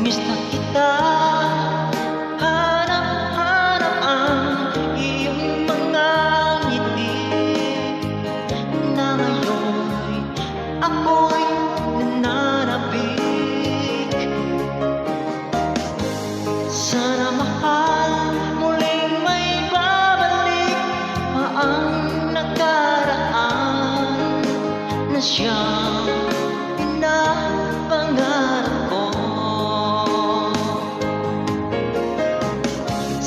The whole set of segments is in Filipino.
Miss na kita, hanap-hanap ang iyong mga ngiti, na ngayon'y ako'y nananabik. Sana mahal, muling may babalik pa ang nakaraan na siyang pinapangarap ko.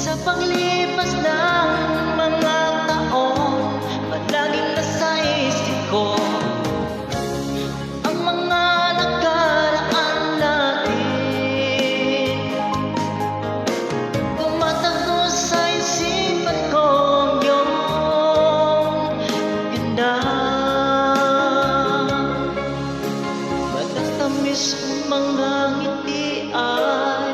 Sa paglipas ng mga taon, palaging nasa isip ko ang mga nakaraan natin. Tumatago sa isipan ko ang iyong ganda. Matatamis mga ngiti ay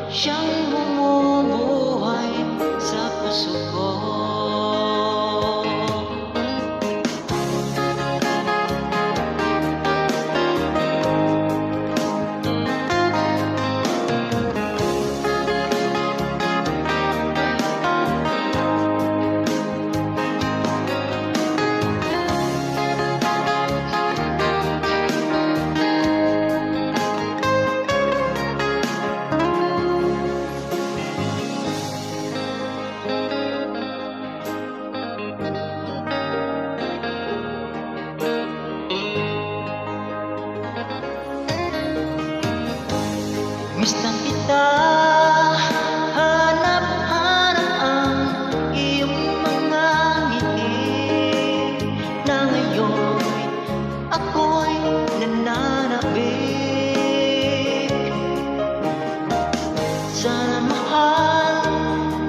siyang bumubuhay sa puso ko. Miss na kita, hanap-hanap ang iyong mga ngiti, na ngayon'y ako'y nananabik. Sana mahal,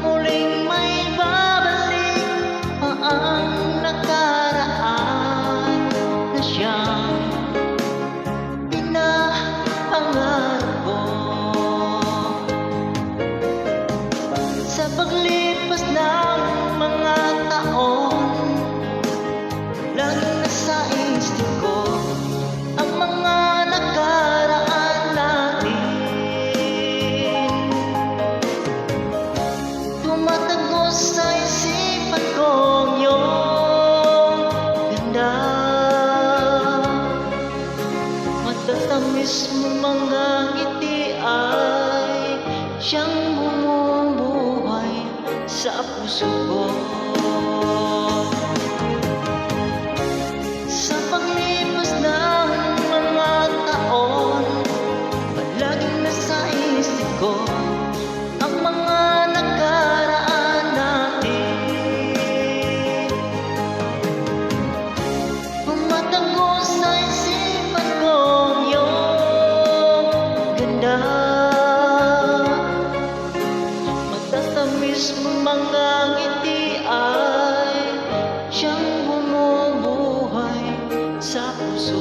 muling may babalik pa ang nakaraan na siyang pinapangarap ko. Sa paglipas ng mga taon, laging nasa isip ko ang mga nakaraan natin. Tumatago sa isipan ko ang iyong ganda. Matatamis mo mga ngiti ay siyang bumubuhay sa puso ko. Sa paglipas ng mga taon, palaging nasa isip ko ang mga nakaraan natin. Tumatago sa isipan ko ang iyong ganda. Matatamis mo mga ngiti ay siyang bumubuhay sa puso